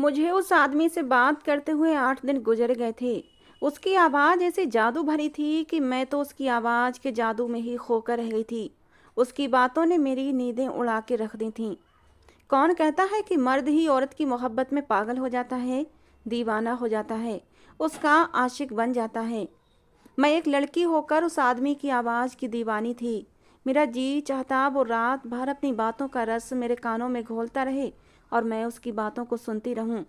मुझे उस आदमी से बात करते हुए 8 दिन गुजर गए थे। उसकी आवाज़ ऐसी जादू भरी थी कि मैं तो उसकी आवाज़ के जादू में ही खोकर रह गई थी। उसकी बातों ने मेरी नींदें उड़ा के रख दी थीं। कौन कहता है कि मर्द ही औरत की मोहब्बत में पागल हो जाता है, दीवाना हो जाता है, उसका आशिक बन जाता है। मैं एक लड़की होकर उस आदमी की आवाज़ की दीवानी थी। मेरा जी चाहता वो रात भर अपनी बातों का रस मेरे कानों में घोलता रहे और मैं उसकी बातों को सुनती रहूं।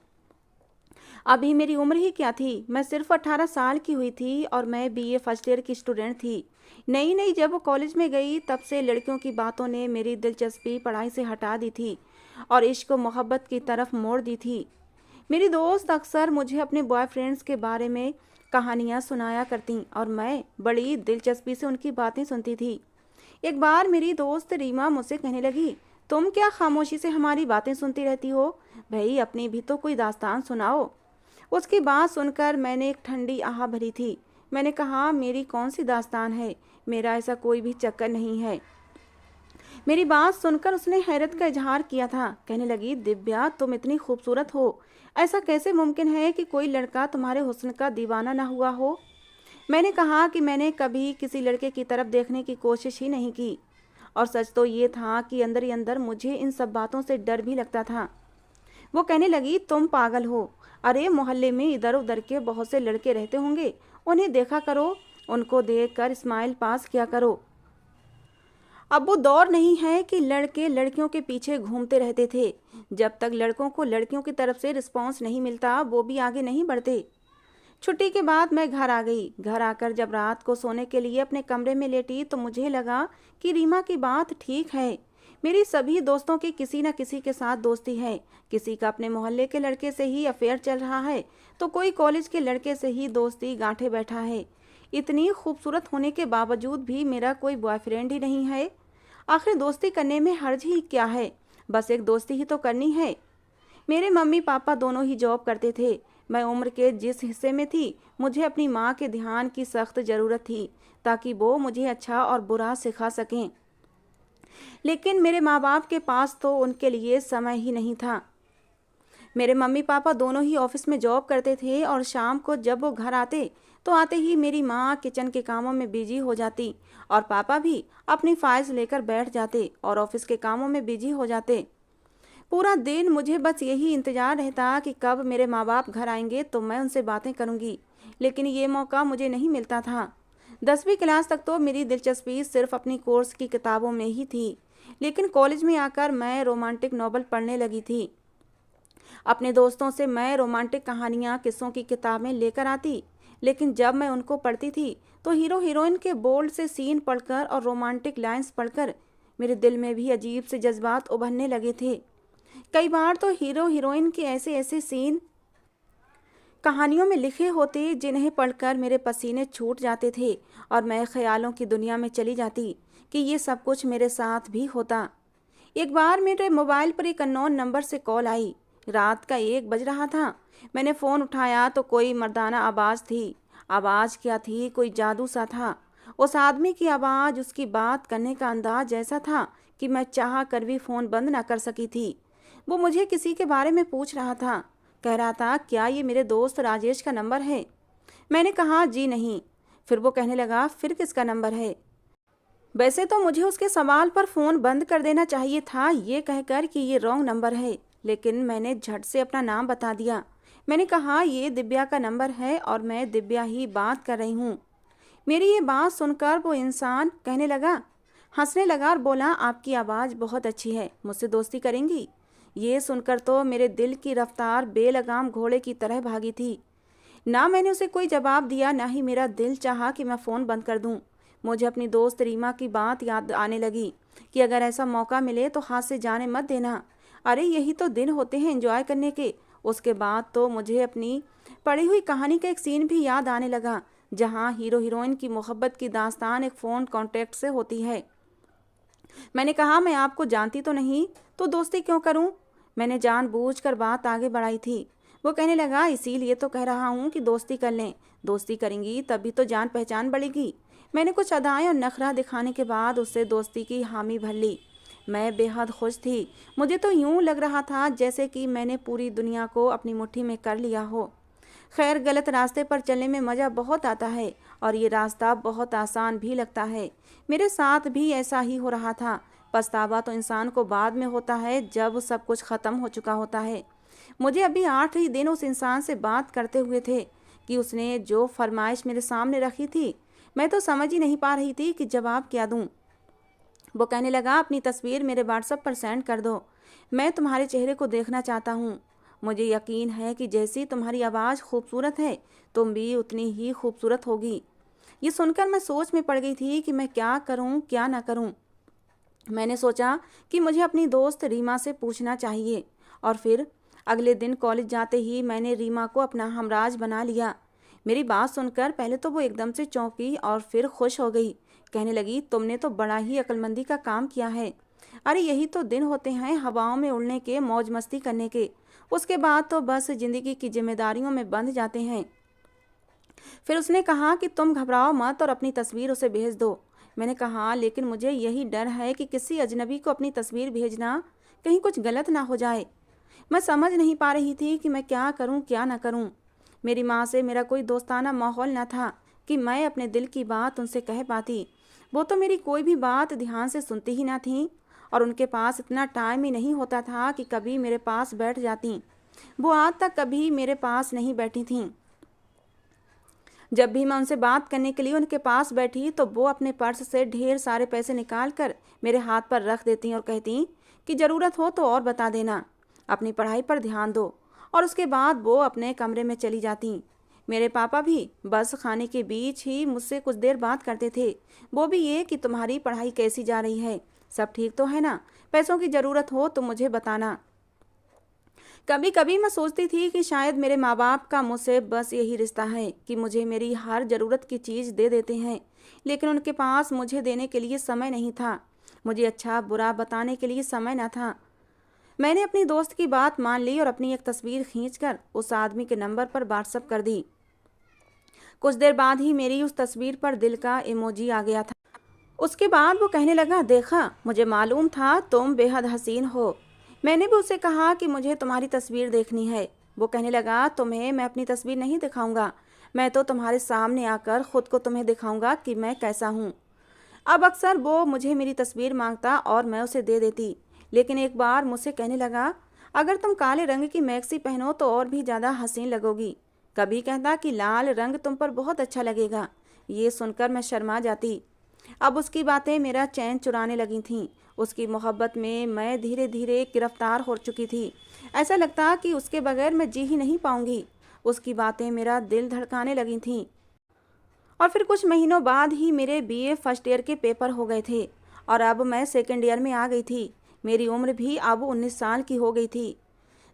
अभी मेरी उम्र ही क्या थी, मैं सिर्फ 18 साल की हुई थी और मैं बीए फर्स्ट ईयर की स्टूडेंट थी। नई नई जब वो कॉलेज में गई तब से लड़कियों की बातों ने मेरी दिलचस्पी पढ़ाई से हटा दी थी और इश्क व मोहब्बत की तरफ मोड़ दी थी। मेरी दोस्त अक्सर मुझे अपने बॉयफ्रेंड्स के बारे में कहानियाँ सुनाया करती और मैं बड़ी दिलचस्पी से उनकी बातें सुनती थी। एक बार मेरी दोस्त रीमा मुझसे कहने लगी, तुम क्या खामोशी से हमारी बातें सुनती रहती हो? भाई अपनी भी तो कोई दास्तान सुनाओ। उसकी बात सुनकर मैंने एक ठंडी आह भरी थी। मैंने कहा, मेरी कौन सी दास्तान है, मेरा ऐसा कोई भी चक्कर नहीं है। मेरी बात सुनकर उसने हैरत का इजहार किया था। कहने लगी, दिव्या तुम इतनी खूबसूरत हो, ऐसा कैसे मुमकिन है कि कोई लड़का तुम्हारे हुस्न का दीवाना ना हुआ हो? मैंने कहा कि मैंने कभी किसी लड़के की तरफ देखने की कोशिश ही नहीं की और सच तो ये था कि अंदर ही अंदर मुझे इन सब बातों से डर भी लगता था। वो कहने लगी, तुम पागल हो। अरे मोहल्ले में इधर उधर के बहुत से लड़के रहते होंगे, उन्हें देखा करो, उनको देखकर स्माइल पास किया करो। अब वो दौर नहीं है कि लड़के लड़कियों के पीछे घूमते रहते थे। जब तक लड़कों को लड़कियों की तरफ से रिस्पॉन्स नहीं मिलता वो भी आगे नहीं बढ़ते। छुट्टी के बाद मैं घर आ गई। घर आकर जब रात को सोने के लिए अपने कमरे में लेटी तो मुझे लगा कि रीमा की बात ठीक है। मेरी सभी दोस्तों की किसी न किसी के साथ दोस्ती है। किसी का अपने मोहल्ले के लड़के से ही अफेयर चल रहा है तो कोई कॉलेज के लड़के से ही दोस्ती गांठे बैठा है। इतनी खूबसूरत होने के बावजूद भी मेरा कोई बॉयफ्रेंड ही नहीं है। आखिर दोस्ती करने में हर्ज ही क्या है, बस एक दोस्ती ही तो करनी है। मेरे मम्मी पापा दोनों ही जॉब करते थे। मैं उम्र के जिस हिस्से में थी मुझे अपनी माँ के ध्यान की सख्त ज़रूरत थी ताकि वो मुझे अच्छा और बुरा सिखा सकें। लेकिन मेरे माँ बाप के पास तो उनके लिए समय ही नहीं था। मेरे मम्मी पापा दोनों ही ऑफिस में जॉब करते थे और शाम को जब वो घर आते तो आते ही मेरी माँ किचन के कामों में बिजी हो जाती और पापा भी अपनी फाइल्स लेकर बैठ जाते और ऑफिस के कामों में बिजी हो जाते। पूरा दिन मुझे बस यही इंतज़ार रहता कि कब मेरे माँ बाप घर आएंगे तो मैं उनसे बातें करूँगी, लेकिन ये मौका मुझे नहीं मिलता था। 10वीं क्लास तक तो मेरी दिलचस्पी सिर्फ अपनी कोर्स की किताबों में ही थी, लेकिन कॉलेज में आकर मैं रोमांटिक नॉवल पढ़ने लगी थी। अपने दोस्तों से मैं रोमांटिक कहानियाँ किस्सों की किताबें लेकर आती, लेकिन जब मैं उनको पढ़ती थी तो हीरो हीरोइन के बोल्ड से सीन पढ़कर और रोमांटिक लाइंस पढ़कर मेरे दिल में भी अजीब से जज्बात उभरने लगे थे। कई बार तो हीरो हीरोइन के ऐसे ऐसे सीन कहानियों में लिखे होते जिन्हें पढ़कर मेरे पसीने छूट जाते थे और मैं ख्यालों की दुनिया में चली जाती कि ये सब कुछ मेरे साथ भी होता। एक बार मेरे मोबाइल पर एक अननोन नंबर से कॉल आई। रात का 1 बज रहा था। मैंने फ़ोन उठाया तो कोई मर्दाना आवाज़ थी। आवाज़ क्या थी, कोई जादू सा था। उस आदमी की आवाज़, उसकी बात करने का अंदाज ऐसा था कि मैं चाह कर भी फ़ोन बंद ना कर सकी थी। वो मुझे किसी के बारे में पूछ रहा था। कह रहा था, क्या ये मेरे दोस्त राजेश का नंबर है? मैंने कहा, जी नहीं। फिर वो कहने लगा, फिर किसका नंबर है? वैसे तो मुझे उसके सवाल पर फ़ोन बंद कर देना चाहिए था ये कहकर कि ये रॉन्ग नंबर है, लेकिन मैंने झट से अपना नाम बता दिया। मैंने कहा, ये दिव्या का नंबर है और मैं दिव्या ही बात कर रही हूँ। मेरी ये बात सुनकर वो इंसान कहने लगा, हंसने लगा और बोला, आपकी आवाज़ बहुत अच्छी है, मुझसे दोस्ती करेंगी? ये सुनकर तो मेरे दिल की रफ्तार बेलगाम घोड़े की तरह भागी थी। ना मैंने उसे कोई जवाब दिया, ना ही मेरा दिल चाहा कि मैं फ़ोन बंद कर दूं। मुझे अपनी दोस्त रीमा की बात याद आने लगी कि अगर ऐसा मौका मिले तो हाथ से जाने मत देना। अरे यही तो दिन होते हैं एंजॉय करने के। उसके बाद तो मुझे अपनी पढ़ी हुई कहानी का एक सीन भी याद आने लगा जहाँ हीरो हीरोइन की मोहब्बत की दास्तान एक फ़ोन कॉन्टैक्ट से होती है। मैंने कहा, मैं आपको जानती तो नहीं, तो दोस्ती क्यों करूं? मैंने जानबूझकर बात आगे बढ़ाई थी। वो कहने लगा, इसीलिए तो कह रहा हूँ कि दोस्ती कर लें। दोस्ती करेंगी तभी तो जान पहचान बढ़ेगी। मैंने कुछ अदाएं और नखरा दिखाने के बाद उससे दोस्ती की हामी भर ली। मैं बेहद खुश थी। मुझे तो यूं लग रहा था जैसे कि मैंने पूरी दुनिया को अपनी मुट्ठी में कर लिया हो। खैर, गलत रास्ते पर चलने में मज़ा बहुत आता है और ये रास्ता बहुत आसान भी लगता है। मेरे साथ भी ऐसा ही हो रहा था। पछतावा तो इंसान को बाद में होता है, जब सब कुछ ख़त्म हो चुका होता है। मुझे अभी 8 ही दिन उस इंसान से बात करते हुए थे कि उसने जो फरमाइश मेरे सामने रखी थी, मैं तो समझ ही नहीं पा रही थी कि जवाब क्या दूँ। वो कहने लगा, अपनी तस्वीर मेरे व्हाट्सएप पर सेंड कर दो, मैं तुम्हारे चेहरे को देखना चाहता हूँ। मुझे यकीन है कि जैसी तुम्हारी आवाज़ खूबसूरत है, तुम भी उतनी ही खूबसूरत होगी। ये सुनकर मैं सोच में पड़ गई थी कि मैं क्या करूँ क्या ना करूँ। मैंने सोचा कि मुझे अपनी दोस्त रीमा से पूछना चाहिए और फिर अगले दिन कॉलेज जाते ही मैंने रीमा को अपना हमराज बना लिया। मेरी बात सुनकर पहले तो वो एकदम से चौंकी और फिर खुश हो गई। कहने लगी, तुमने तो बड़ा ही अक्लमंदी का काम किया है। अरे यही तो दिन होते हैं हवाओं में उड़ने के, मौज मस्ती करने के। उसके बाद तो बस ज़िंदगी की जिम्मेदारियों में बंध जाते हैं। फिर उसने कहा कि तुम घबराओ मत और अपनी तस्वीर उसे भेज दो। मैंने कहा, लेकिन मुझे यही डर है कि किसी अजनबी को अपनी तस्वीर भेजना कहीं कुछ गलत ना हो जाए। मैं समझ नहीं पा रही थी कि मैं क्या करूं क्या ना करूं। मेरी माँ से मेरा कोई दोस्ताना माहौल न था कि मैं अपने दिल की बात उनसे कह पाती। वो तो मेरी कोई भी बात ध्यान से सुनती ही ना थी और उनके पास इतना टाइम ही नहीं होता था कि कभी मेरे पास बैठ जाती। वो आज तक कभी मेरे पास नहीं बैठी थीं। जब भी मैं उनसे बात करने के लिए उनके पास बैठी तो वो अपने पर्स से ढेर सारे पैसे निकाल कर मेरे हाथ पर रख देती और कहती कि ज़रूरत हो तो और बता देना, अपनी पढ़ाई पर ध्यान दो। और उसके बाद वो अपने कमरे में चली जाती। मेरे पापा भी बस खाने के बीच ही मुझसे कुछ देर बात करते थे। वो भी ये कि तुम्हारी पढ़ाई कैसी जा रही है, सब ठीक तो है ना, पैसों की ज़रूरत हो तो मुझे बताना। कभी कभी मैं सोचती थी कि शायद मेरे माँ बाप का मुझसे बस यही रिश्ता है कि मुझे मेरी हर ज़रूरत की चीज़ दे देते हैं, लेकिन उनके पास मुझे देने के लिए समय नहीं था। मुझे अच्छा बुरा बताने के लिए समय न था। मैंने अपनी दोस्त की बात मान ली और अपनी एक तस्वीर खींचकर उस आदमी के नंबर पर व्हाट्सएप कर दी। कुछ देर बाद ही मेरी उस तस्वीर पर दिल का इमोजी आ गया था। उसके बाद वो कहने लगा, देखा, मुझे मालूम था तुम बेहद हसीन हो। मैंने भी उससे कहा कि मुझे तुम्हारी तस्वीर देखनी है। वो कहने लगा, तुम्हें मैं अपनी तस्वीर नहीं दिखाऊंगा, मैं तो तुम्हारे सामने आकर खुद को तुम्हें दिखाऊंगा कि मैं कैसा हूँ। अब अक्सर वो मुझे मेरी तस्वीर मांगता और मैं उसे दे देती, लेकिन एक बार मुझसे कहने लगा, अगर तुम काले रंग की मैक्सी पहनो तो और भी ज़्यादा हसीन लगोगी। कभी कहता कि लाल रंग तुम पर बहुत अच्छा लगेगा। ये सुनकर मैं शर्मा जाती। अब उसकी बातें मेरा चैन चुराने लगी थीं। उसकी मोहब्बत में मैं धीरे धीरे गिरफ्तार हो चुकी थी। ऐसा लगता कि उसके बगैर मैं जी ही नहीं पाऊंगी। उसकी बातें मेरा दिल धड़काने लगी थीं। और फिर कुछ महीनों बाद ही मेरे बीए फर्स्ट ईयर के पेपर हो गए थे और अब मैं सेकेंड ईयर में आ गई थी। मेरी उम्र भी अब 19 साल की हो गई थी।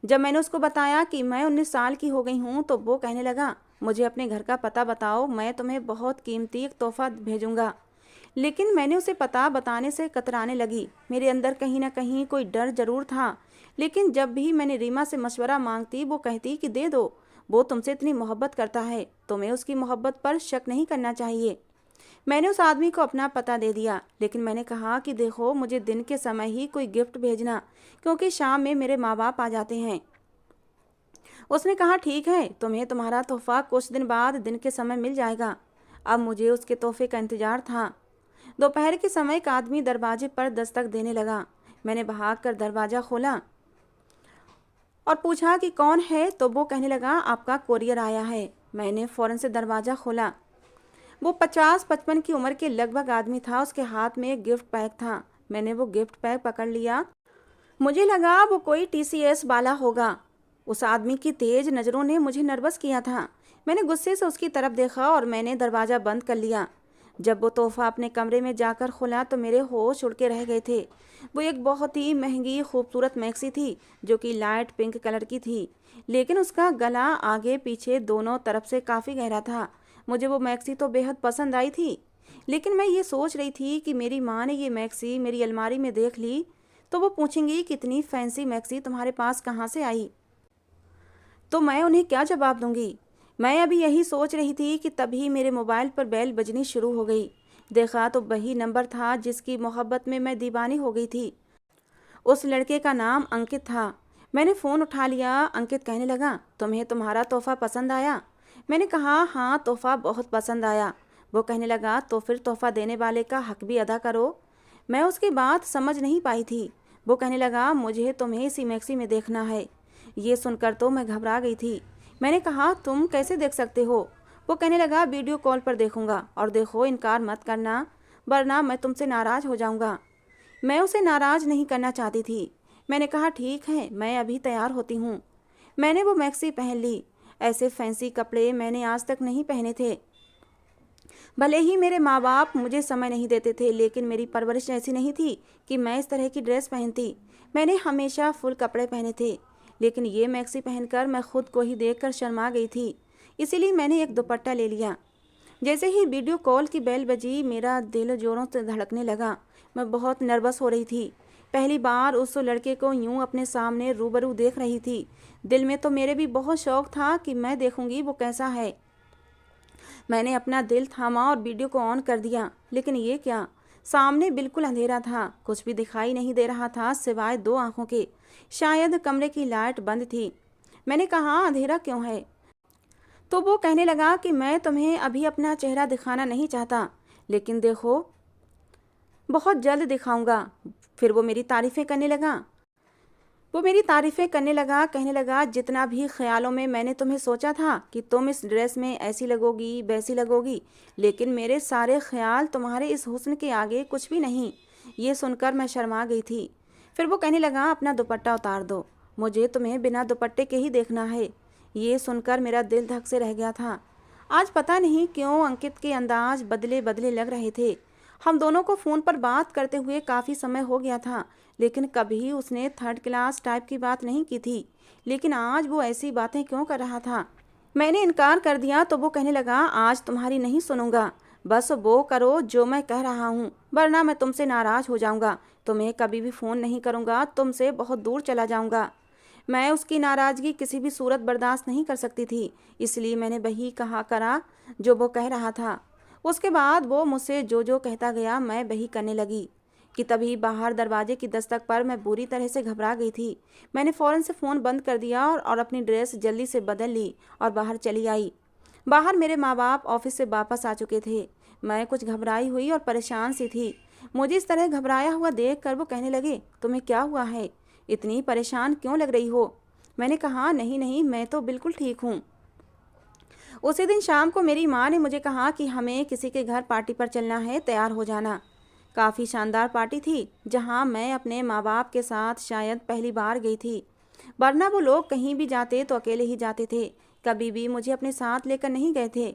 जब मैंने उसको बताया कि मैं 19 साल की हो गई हूँ तो वो कहने लगा, मुझे अपने घर का पता बताओ, मैं तुम्हें बहुत कीमती एक तोहफा भेजूंगा। लेकिन मैंने उसे पता बताने से कतराने लगी। मेरे अंदर कहीं ना कहीं कोई डर जरूर था, लेकिन जब भी मैंने रीमा से मशवरा मांगती वो कहती कि दे दो, वो तुमसे इतनी मोहब्बत करता है, तुम्हें उसकी मोहब्बत पर शक नहीं करना चाहिए। मैंने उस आदमी को अपना पता दे दिया, लेकिन मैंने कहा कि देखो, मुझे दिन के समय ही कोई गिफ्ट भेजना, क्योंकि शाम में मेरे माँ बाप आ जाते हैं। उसने कहा, ठीक है, तुम्हें तुम्हारा तोहफा कुछ दिन बाद दिन के समय मिल जाएगा। अब मुझे उसके तोहफे का इंतजार था। दोपहर के समय एक आदमी दरवाजे पर दस्तक देने लगा। मैंने भागकर दरवाज़ा खोला और पूछा कि कौन है, तो वो कहने लगा, आपका कोरियर आया है। मैंने फ़ौरन से दरवाज़ा खोला। वो 50-55 की उम्र के लगभग आदमी था। उसके हाथ में एक गिफ्ट पैक था। मैंने वो गिफ्ट पैक पकड़ लिया। मुझे लगा वो कोई टीसीएस वाला होगा। उस आदमी की तेज नज़रों ने मुझे नर्वस किया था। मैंने गुस्से से उसकी तरफ देखा और मैंने दरवाज़ा बंद कर लिया। जब वो तोहफा अपने कमरे में जाकर खुला तो मेरे होश उड़ के रह गए थे। वो एक बहुत ही महंगी खूबसूरत मैक्सी थी जो कि लाइट पिंक कलर की थी, लेकिन उसका गला आगे पीछे दोनों तरफ से काफ़ी गहरा था। मुझे वो मैक्सी तो बेहद पसंद आई थी, लेकिन मैं ये सोच रही थी कि मेरी माँ ने ये मैक्सी मेरी अलमारी में देख ली तो वो पूछेंगी कितनी फैंसी मैक्सी तुम्हारे पास कहाँ से आई, तो मैं उन्हें क्या जवाब दूंगी। मैं अभी यही सोच रही थी कि तभी मेरे मोबाइल पर बेल बजनी शुरू हो गई। देखा तो वही नंबर था जिसकी मोहब्बत में मैं दीवानी हो गई थी। उस लड़के का नाम अंकित था। मैंने फ़ोन उठा लिया। अंकित कहने लगा, तुम्हें तुम्हारा तोहफ़ा पसंद आया? मैंने कहा, हाँ, तोहफ़ा बहुत पसंद आया। वो कहने लगा, तो फिर तोहफ़ा देने वाले का हक भी अदा करो। मैं उसकी बात समझ नहीं पाई थी। वो कहने लगा, मुझे तुम्हें इसी मैक्सी में देखना है। ये सुनकर तो मैं घबरा गई थी। मैंने कहा, तुम कैसे देख सकते हो? वो कहने लगा, वीडियो कॉल पर देखूंगा, और देखो, इनकार मत करना, वरना मैं तुमसे नाराज़ हो जाऊंगा। मैं उसे नाराज़ नहीं करना चाहती थी। मैंने कहा, ठीक है, मैं अभी तैयार होती हूँ। मैंने वो मैक्सी पहन ली। ऐसे फैंसी कपड़े मैंने आज तक नहीं पहने थे। भले ही मेरे माँ बाप मुझे समय नहीं देते थे, लेकिन मेरी परवरिश ऐसी नहीं थी कि मैं इस तरह की ड्रेस पहनती। मैंने हमेशा फुल कपड़े पहने थे, लेकिन ये मैक्सी पहनकर मैं खुद को ही देखकर शर्मा गई थी। इसीलिए मैंने एक दुपट्टा ले लिया। जैसे ही वीडियो कॉल की बेल बजी, मेरा दिल जोरों से धड़कने लगा। मैं बहुत नर्वस हो रही थी। पहली बार उस लड़के को यूं अपने सामने रूबरू देख रही थी। दिल में तो मेरे भी बहुत शौक था कि मैं देखूंगी वो कैसा है। मैंने अपना दिल थामा और वीडियो को ऑन कर दिया। लेकिन ये क्या, सामने बिल्कुल अंधेरा था। कुछ भी दिखाई नहीं दे रहा था सिवाय दो आंखों के। शायद कमरे की लाइट बंद थी। मैंने कहा, अंधेरा क्यों है? तो वो कहने लगा कि मैं तुम्हें अभी अपना चेहरा दिखाना नहीं चाहता, लेकिन देखो, बहुत जल्द दिखाऊंगा। फिर वो मेरी तारीफ़ें करने लगा, कहने लगा, जितना भी ख्यालों में मैंने तुम्हें सोचा था कि तुम इस ड्रेस में ऐसी लगोगी वैसी लगोगी, लेकिन मेरे सारे ख्याल तुम्हारे इस हुस्न के आगे कुछ भी नहीं। ये सुनकर मैं शर्मा गई थी। फिर वो कहने लगा, अपना दुपट्टा उतार दो, मुझे तुम्हें बिना दुपट्टे के ही देखना है। ये सुनकर मेरा दिल धक से रह गया था। आज पता नहीं क्यों अंकित के अंदाज बदले बदले लग रहे थे। हम दोनों को फ़ोन पर बात करते हुए काफ़ी समय हो गया था, लेकिन कभी उसने थर्ड क्लास टाइप की बात नहीं की थी। लेकिन आज वो ऐसी बातें क्यों कर रहा था? मैंने इनकार कर दिया तो वो कहने लगा, आज तुम्हारी नहीं सुनूंगा, बस वो करो जो मैं कह रहा हूँ, वरना मैं तुमसे नाराज़ हो जाऊँगा। तुम्हें कभी भी फ़ोन नहीं करूँगा, तुमसे बहुत दूर चला जाऊँगा। मैं उसकी नाराज़गी किसी भी सूरत बर्दाश्त नहीं कर सकती थी, इसलिए मैंने वही कहा करा जो वो कह रहा था। उसके बाद वो मुझसे जो जो कहता गया, मैं वही करने लगी कि तभी बाहर दरवाजे की दस्तक पर मैं बुरी तरह से घबरा गई थी। मैंने फ़ौरन से फ़ोन बंद कर दिया और अपनी ड्रेस जल्दी से बदल ली और बाहर चली आई। बाहर मेरे माँ बाप ऑफिस से वापस आ चुके थे। मैं कुछ घबराई हुई और परेशान सी थी। मुझे इस तरह घबराया हुआ देख कर वो कहने लगे, तुम्हें क्या हुआ है? इतनी परेशान क्यों लग रही हो? मैंने कहा, नहीं नहीं, मैं तो बिल्कुल ठीक हूँ। उसी दिन शाम को मेरी माँ ने मुझे कहा कि हमें किसी के घर पार्टी पर चलना है, तैयार हो जाना। काफ़ी शानदार पार्टी थी, जहाँ मैं अपने माँ बाप के साथ शायद पहली बार गई थी, वरना वो लोग कहीं भी जाते तो अकेले ही जाते थे, कभी भी मुझे अपने साथ लेकर नहीं गए थे।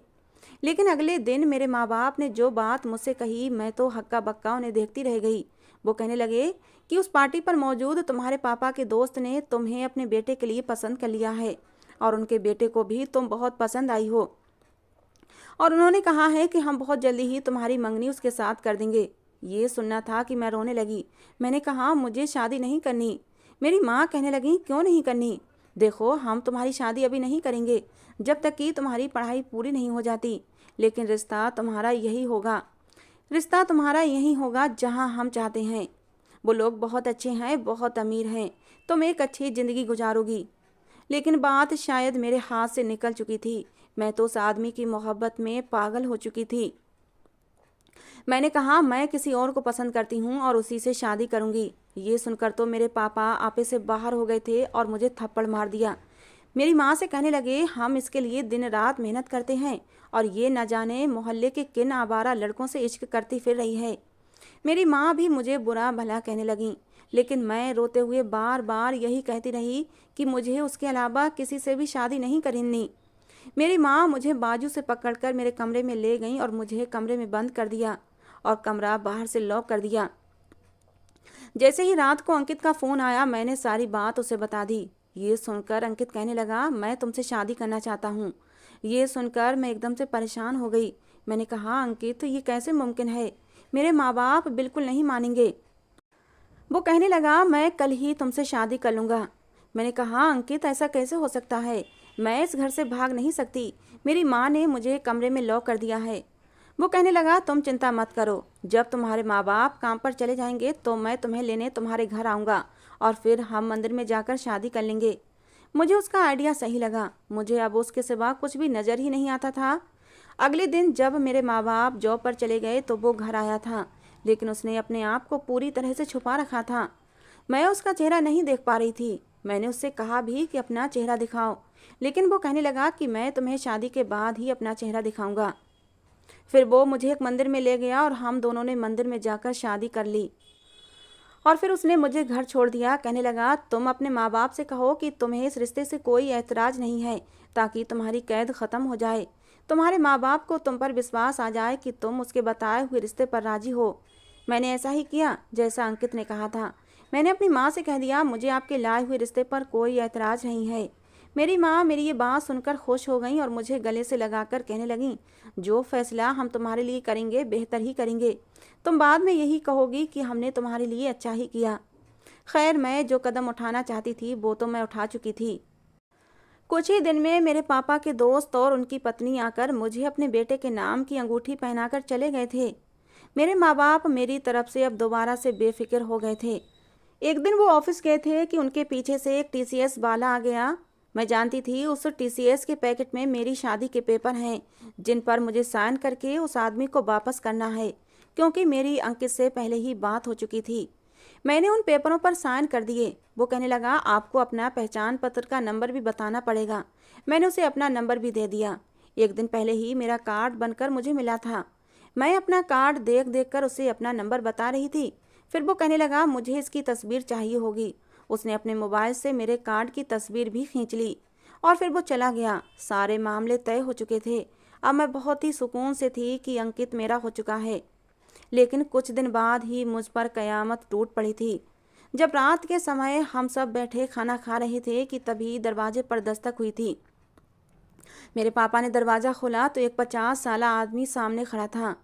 लेकिन अगले दिन मेरे माँ बाप ने जो बात मुझसे कही, मैं तो हक्का बक्का उन्हें देखती रह गई। वो कहने लगे कि उस पार्टी पर मौजूद तुम्हारे पापा के दोस्त ने तुम्हें अपने बेटे के लिए पसंद कर लिया है, और उनके बेटे को भी तुम बहुत पसंद आई हो, और उन्होंने कहा है कि हम बहुत जल्दी ही तुम्हारी मंगनी उसके साथ कर देंगे। ये सुनना था कि मैं रोने लगी। मैंने कहा, मुझे शादी नहीं करनी। मेरी माँ कहने लगी, क्यों नहीं करनी? देखो, हम तुम्हारी शादी अभी नहीं करेंगे जब तक कि तुम्हारी पढ़ाई पूरी नहीं हो जाती, लेकिन रिश्ता तुम्हारा यही होगा जहाँ हम चाहते हैं। वो लोग बहुत अच्छे हैं, बहुत अमीर हैं, तुम एक अच्छी ज़िंदगी गुजारोगी। लेकिन बात शायद मेरे हाथ से निकल चुकी थी। मैं तो उस आदमी की मोहब्बत में पागल हो चुकी थी। मैंने कहा, मैं किसी और को पसंद करती हूँ और उसी से शादी करूँगी। ये सुनकर तो मेरे पापा आपे से बाहर हो गए थे और मुझे थप्पड़ मार दिया। मेरी माँ से कहने लगे, हम इसके लिए दिन रात मेहनत करते हैं और ये न जाने मोहल्ले के किन आवारा लड़कों से इश्क करती फिर रही है। मेरी माँ भी मुझे बुरा भला कहने लगी, लेकिन मैं रोते हुए बार बार यही कहती रही कि मुझे उसके अलावा किसी से भी शादी नहीं करनी। मेरी माँ मुझे बाजू से पकड़कर मेरे कमरे में ले गई और मुझे कमरे में बंद कर दिया और कमरा बाहर से लॉक कर दिया। जैसे ही रात को अंकित का फ़ोन आया, मैंने सारी बात उसे बता दी। ये सुनकर अंकित कहने लगा, मैं तुमसे शादी करना चाहता हूँ। ये सुनकर मैं एकदम से परेशान हो गई। मैंने कहा, अंकित, ये कैसे मुमकिन है? मेरे माँ बाप बिल्कुल नहीं मानेंगे। वो कहने लगा, मैं कल ही तुमसे शादी कर लूँगा। मैंने कहा, अंकित, ऐसा कैसे हो सकता है? मैं इस घर से भाग नहीं सकती। मेरी माँ ने मुझे कमरे में लॉक कर दिया है। वो कहने लगा, तुम चिंता मत करो, जब तुम्हारे माँ बाप काम पर चले जाएंगे तो मैं तुम्हें लेने तुम्हारे घर आऊँगा और फिर हम मंदिर में जाकर शादी कर लेंगे। मुझे उसका आइडिया सही लगा। मुझे अब उसके सिवा कुछ भी नज़र ही नहीं आता था। अगले दिन जब मेरे माँ बाप जॉब पर चले गए तो वो घर आया था, लेकिन उसने अपने आप को पूरी तरह से छुपा रखा था। मैं उसका चेहरा नहीं देख पा रही थी। मैंने उससे कहा भी कि अपना चेहरा दिखाओ, लेकिन वो कहने लगा कि मैं तुम्हें शादी के बाद ही अपना चेहरा दिखाऊंगा। फिर वो मुझे एक मंदिर में ले गया और हम दोनों ने मंदिर में जाकर शादी कर ली। और फिर उसने मुझे घर छोड़ दिया। कहने लगा, तुम अपने माँ बाप से कहो कि तुम्हें इस रिश्ते से कोई ऐतराज़ नहीं है, ताकि तुम्हारी कैद ख़त्म हो जाए। तुम्हारे माँ बाप को तुम पर विश्वास आ जाए कि तुम उसके बताए हुए रिश्ते पर राजी हो। मैंने ऐसा ही किया जैसा अंकित ने कहा था। मैंने अपनी माँ से कह दिया, मुझे आपके लाए हुए रिश्ते पर कोई ऐतराज़ नहीं है। मेरी माँ मेरी ये बात सुनकर खुश हो गई और मुझे गले से लगाकर कहने लगी, जो फैसला हम तुम्हारे लिए करेंगे बेहतर ही करेंगे। तुम बाद में यही कहोगी कि हमने तुम्हारे लिए अच्छा ही किया। खैर, मैं जो कदम उठाना चाहती थी वो तो मैं उठा चुकी थी। कुछ ही दिन में मेरे पापा के दोस्त और उनकी पत्नी आकर मुझे अपने बेटे के नाम की अंगूठी पहनाकर चले गए थे। मेरे माँ बाप मेरी तरफ से अब दोबारा से बेफिक्र हो गए थे। एक दिन वो ऑफिस गए थे कि उनके पीछे से एक टीसीएस वाला आ गया। मैं जानती थी उस टीसीएस के पैकेट में मेरी शादी के पेपर हैं, जिन पर मुझे साइन करके उस आदमी को वापस करना है, क्योंकि मेरी अंकित से पहले ही बात हो चुकी थी। मैंने उन पेपरों पर साइन कर दिए। वो कहने लगा, आपको अपना पहचान पत्र का नंबर भी बताना पड़ेगा। मैंने उसे अपना नंबर भी दे दिया। एक दिन पहले ही मेरा कार्ड बनकर मुझे मिला था। मैं अपना कार्ड देख देख कर उसे अपना नंबर बता रही थी। फिर वो कहने लगा, मुझे इसकी तस्वीर चाहिए होगी। उसने अपने मोबाइल से मेरे कार्ड की तस्वीर भी खींच ली और फिर वो चला गया। सारे मामले तय हो चुके थे। अब मैं बहुत ही सुकून से थी कि अंकित मेरा हो चुका है। लेकिन कुछ दिन बाद ही मुझ पर कयामत टूट पड़ी थी। जब रात के समय हम सब बैठे खाना खा रहे थे कि तभी दरवाजे पर दस्तक हुई थी। मेरे पापा ने दरवाज़ा खोला तो एक 50 साला आदमी सामने खड़ा था।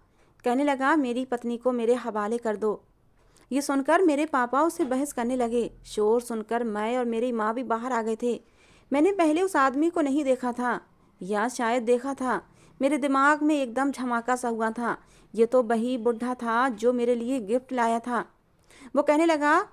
कहने लगा, मेरी पत्नी को मेरे हवाले कर दो। ये सुनकर मेरे पापा उससे बहस करने लगे। शोर सुनकर मैं और मेरी माँ भी बाहर आ गए थे। मैंने पहले उस आदमी को नहीं देखा था, या शायद देखा था। मेरे दिमाग में एकदम झमाका सा हुआ था। ये तो वही बुढ़ा था जो मेरे लिए गिफ्ट लाया था। वो कहने लगा,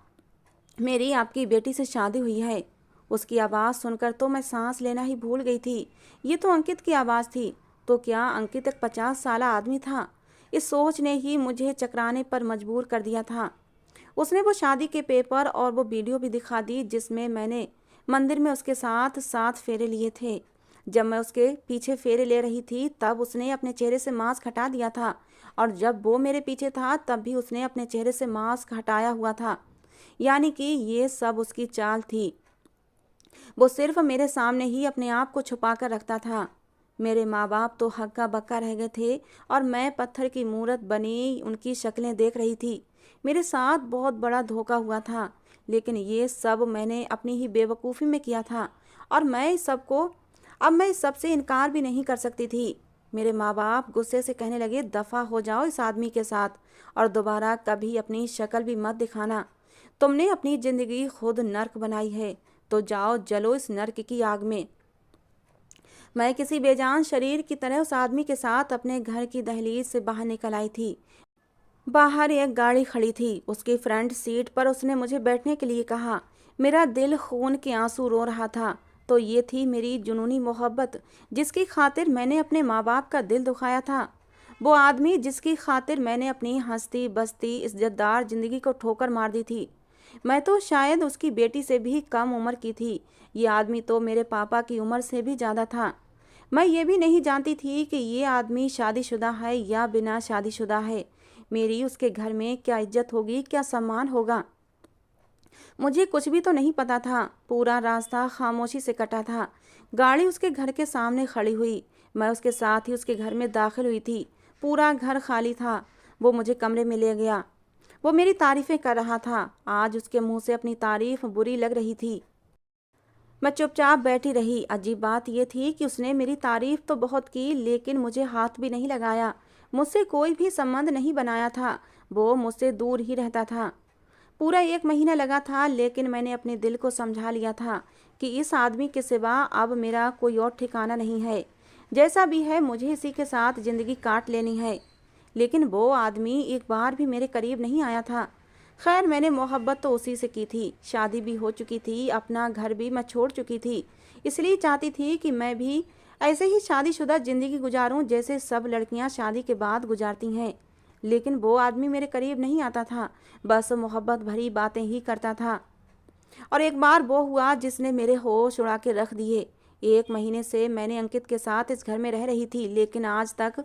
मेरी आपकी बेटी से शादी हुई है। उसकी आवाज़ सुनकर तो मैं सांस लेना ही भूल गई थी। ये तो अंकित की आवाज़ थी। तो क्या अंकित एक 50 साला आदमी था? इस सोच ने ही मुझे चकराने पर मजबूर कर दिया था। उसने वो शादी के पेपर और वो वीडियो भी दिखा दी जिसमें मैंने मंदिर में उसके साथ 7 फेरे लिए थे। जब मैं उसके पीछे फेरे ले रही थी तब उसने अपने चेहरे से मास्क हटा दिया था, और जब वो मेरे पीछे था तब भी उसने अपने चेहरे से मास्क हटाया हुआ था। यानी कि ये सब उसकी चाल थी। वो सिर्फ मेरे सामने ही अपने आप को छुपा कर रखता था। मेरे माँ बाप तो हक्का बक्का रह गए थे और मैं पत्थर की मूरत बनी उनकी शक्लें देख रही थी। मेरे साथ बहुत बड़ा धोखा हुआ था, लेकिन ये सब मैंने अपनी ही बेवकूफ़ी में किया था, और मैं इस सब से इनकार भी नहीं कर सकती थी। मेरे माँ बाप गुस्से से कहने लगे, दफ़ा हो जाओ इस आदमी के साथ और दोबारा कभी अपनी शक्ल भी मत दिखाना। तुमने अपनी ज़िंदगी खुद नर्क बनाई है, तो जाओ जलो इस नर्क की आग में। मैं किसी बेजान शरीर की तरह उस आदमी के साथ अपने घर की दहलीज से बाहर निकल आई थी। बाहर एक गाड़ी खड़ी थी। उसकी फ्रंट सीट पर उसने मुझे बैठने के लिए कहा। मेरा दिल खून के आंसू रो रहा था। तो ये थी मेरी जुनूनी मोहब्बत, जिसकी खातिर मैंने अपने माँ बाप का दिल दुखाया था। वो आदमी जिसकी खातिर मैंने अपनी हंसती बसती इज्जतदार जिंदगी को ठोकर मार दी थी। मैं तो शायद उसकी बेटी से भी कम उम्र की थी। ये आदमी तो मेरे पापा की उम्र से भी ज़्यादा था। मैं ये भी नहीं जानती थी कि ये आदमी शादीशुदा है या बिना शादीशुदा है। मेरी उसके घर में क्या इज्जत होगी, क्या सम्मान होगा, मुझे कुछ भी तो नहीं पता था। पूरा रास्ता खामोशी से कटा था। गाड़ी उसके घर के सामने खड़ी हुई। मैं उसके साथ ही उसके घर में दाखिल हुई थी। पूरा घर खाली था। वो मुझे कमरे में ले गया। वो मेरी तारीफ़ें कर रहा था। आज उसके मुंह से अपनी तारीफ़ बुरी लग रही थी। मैं चुपचाप बैठी रही। अजीब बात यह थी कि उसने मेरी तारीफ़ तो बहुत की, लेकिन मुझे हाथ भी नहीं लगाया। मुझसे कोई भी संबंध नहीं बनाया था। वो मुझसे दूर ही रहता था। पूरा 1 महीना लगा था, लेकिन मैंने अपने दिल को समझा लिया था कि इस आदमी के सिवा अब मेरा कोई और ठिकाना नहीं है। जैसा भी है मुझे इसी के साथ ज़िंदगी काट लेनी है। लेकिन वो आदमी एक बार भी मेरे करीब नहीं आया था। खैर मैंने मोहब्बत तो उसी से की थी, शादी भी हो चुकी थी, अपना घर भी मैं छोड़ चुकी थी। इसलिए चाहती थी कि मैं भी ऐसे ही शादीशुदा ज़िंदगी गुजारूं जैसे सब लड़कियां शादी के बाद गुजारती हैं। लेकिन वो आदमी मेरे करीब नहीं आता था, बस मोहब्बत भरी बातें ही करता था। और एक बार वो हुआ जिसने मेरे होश उड़ा के रख दिए। 1 महीने से मैंने अंकित के साथ इस घर में रह रही थी, लेकिन आज तक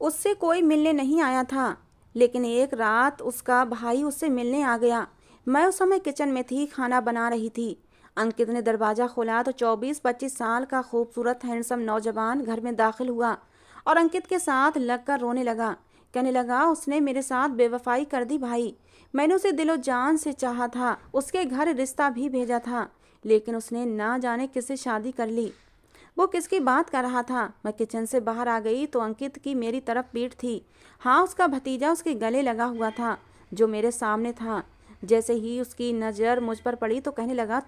उससे कोई मिलने नहीं आया था। लेकिन एक रात उसका भाई उससे मिलने आ गया। मैं उस समय किचन में थी, खाना बना रही थी। अंकित ने दरवाज़ा खोला तो 24-25 साल का खूबसूरत हैंडसम नौजवान घर में दाखिल हुआ और अंकित के साथ लगकर रोने लगा। कहने लगा, उसने मेरे साथ बेवफाई कर दी भाई। मैंने उसे दिलो जान से चाहा था, उसके घर रिश्ता भी भेजा था, लेकिन उसने ना जाने किससे शादी कर ली। वो किसकी बात कर रहा था। मैं किचन से बाहर आ गई तो अंकित की मेरी तरफ पीठ थी। हाँ, उसका भतीजा उसके गले लगा हुआ था, जो मेरे सामने था। जैसे ही उसकी नज़र मुझ पर पड़ी तो कहने लगा,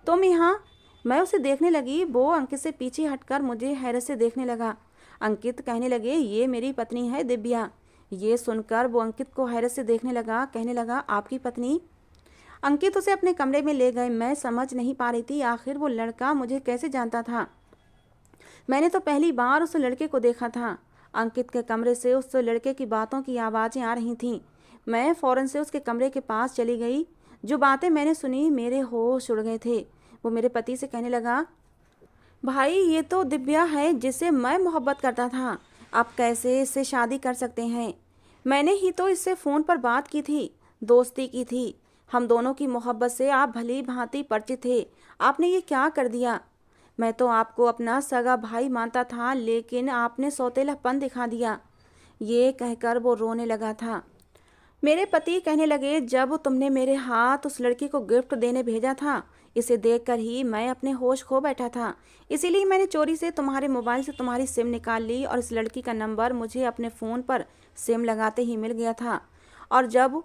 तुम यहाँ। मैं उसे देखने लगी, वो अंकित से पीछे हटकर मुझे हैरत से देखने लगा। अंकित कहने लगे, ये मेरी पत्नी है दिव्या। ये सुनकर वो अंकित को हैरत से देखने लगा, कहने लगा, आपकी पत्नी? अंकित उसे अपने कमरे में ले गए। मैं समझ नहीं पा रही थी आखिर वो लड़का मुझे कैसे जानता था। मैंने तो पहली बार उस लड़के को देखा था। अंकित के कमरे से उस लड़के की बातों की आवाज़ें आ रही थीं। मैं फ़ौरन से उसके कमरे के पास चली गई। जो बातें मैंने सुनी, मेरे होश उड़ गए थे। वो मेरे पति से कहने लगा, भाई ये तो दिव्या है जिससे मैं मोहब्बत करता था। आप कैसे इससे शादी कर सकते हैं? मैंने ही तो इससे फ़ोन पर बात की थी, दोस्ती की थी। हम दोनों की मोहब्बत से आप भली भांति परिचित थे। आपने ये क्या कर दिया? मैं तो आपको अपना सगा भाई मानता था, लेकिन आपने सौतेलापन दिखा दिया। ये कहकर वो रोने लगा था। मेरे पति कहने लगे, जब तुमने मेरे हाथ उस लड़की को गिफ्ट देने भेजा था, इसे देखकर ही मैं अपने होश खो बैठा था। इसीलिए मैंने चोरी से तुम्हारे मोबाइल से तुम्हारी सिम निकाल ली और इस लड़की का नंबर मुझे अपने फ़ोन पर सिम लगाते ही मिल गया था। और जब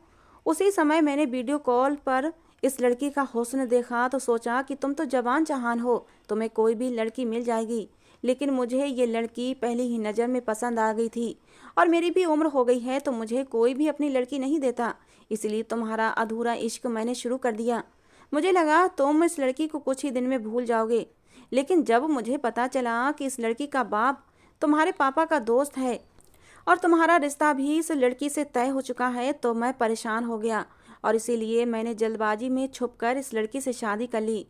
उसी समय मैंने वीडियो कॉल पर इस लड़की का हुस्न देखा तो सोचा कि तुम तो जवान जहान हो, तुम्हें कोई भी लड़की मिल जाएगी। लेकिन मुझे ये लड़की पहली ही नज़र में पसंद आ गई थी और मेरी भी उम्र हो गई है, तो मुझे कोई भी अपनी लड़की नहीं देता। इसलिए तुम्हारा अधूरा इश्क मैंने शुरू कर दिया। मुझे लगा तुम इस लड़की को कुछ ही दिन में भूल जाओगे, लेकिन जब मुझे पता चला कि इस लड़की का बाप तुम्हारे पापा का दोस्त है और तुम्हारा रिश्ता भी इस लड़की से तय हो चुका है, तो मैं परेशान हो गया और इसीलिए मैंने जल्दबाजी में छुपकर इस लड़की से शादी कर ली।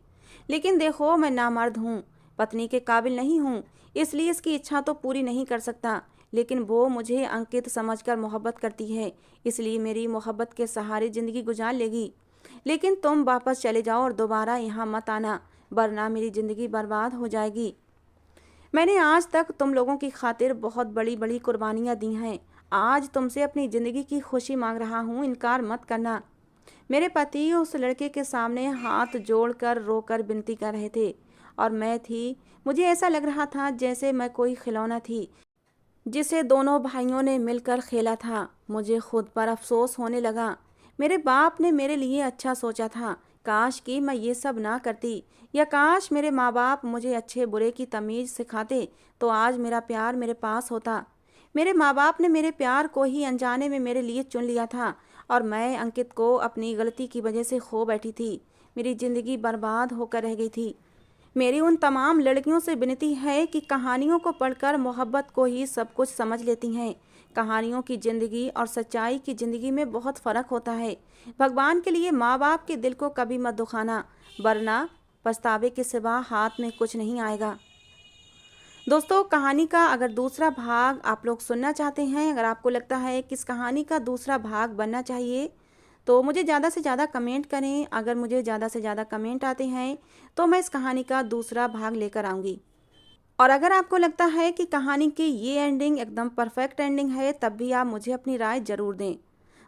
लेकिन देखो, मैं नामर्द हूँ, पत्नी के काबिल नहीं हूँ, इसलिए इसकी इच्छा तो पूरी नहीं कर सकता। लेकिन वो मुझे अंकित समझकर मोहब्बत करती है, इसलिए मेरी मोहब्बत के सहारे ज़िंदगी गुजार लेगी। लेकिन तुम वापस चले जाओ और दोबारा यहाँ मत आना, वरना मेरी ज़िंदगी बर्बाद हो जाएगी। मैंने आज तक तुम लोगों की खातिर बहुत बड़ी बड़ी कुर्बानियाँ दी हैं। आज तुमसे अपनी ज़िंदगी की खुशी मांग रहा हूँ, इनकार मत करना। मेरे पति उस लड़के के सामने हाथ जोड़कर रोकर विनती कर रहे थे और मैं थी, मुझे ऐसा लग रहा था जैसे मैं कोई खिलौना थी जिसे दोनों भाइयों ने मिलकर खेला था। मुझे खुद पर अफसोस होने लगा। मेरे बाप ने मेरे लिए अच्छा सोचा था, काश कि मैं ये सब ना करती, या काश मेरे माँ बाप मुझे अच्छे बुरे की तमीज़ सिखाते तो आज मेरा प्यार मेरे पास होता। मेरे माँ बाप ने मेरे प्यार को ही अनजाने में मेरे लिए चुन लिया था और मैं अंकित को अपनी गलती की वजह से खो बैठी थी। मेरी ज़िंदगी बर्बाद होकर रह गई थी। मेरी उन तमाम लड़कियों से विनती है कि कहानियों को पढ़कर मोहब्बत को ही सब कुछ समझ लेती हैं। कहानियों की ज़िंदगी और सच्चाई की ज़िंदगी में बहुत फ़र्क होता है। भगवान के लिए माँ बाप के दिल को कभी मत दुखाना, वरना पछतावे के सिवा हाथ में कुछ नहीं आएगा। दोस्तों, कहानी का अगर दूसरा भाग आप लोग सुनना चाहते हैं, अगर आपको लगता है कि इस कहानी का दूसरा भाग बनना चाहिए, तो मुझे ज़्यादा से ज़्यादा कमेंट करें। अगर मुझे ज़्यादा से ज़्यादा कमेंट आते हैं तो मैं इस कहानी का दूसरा भाग लेकर आऊँगी। और अगर आपको लगता है कि कहानी की ये एंडिंग एकदम परफेक्ट एंडिंग है, तब भी आप मुझे अपनी राय ज़रूर दें।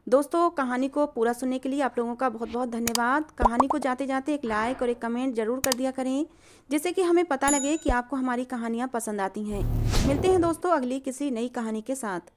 दोस्तों, कहानी को पूरा सुनने के लिए आप लोगों का बहुत बहुत धन्यवाद। कहानी को जाते जाते एक लाइक और एक कमेंट ज़रूर कर दिया करें, जिससे कि हमें पता लगे कि आपको हमारी कहानियाँ पसंद आती हैं। मिलते हैं दोस्तों अगली किसी नई कहानी के साथ।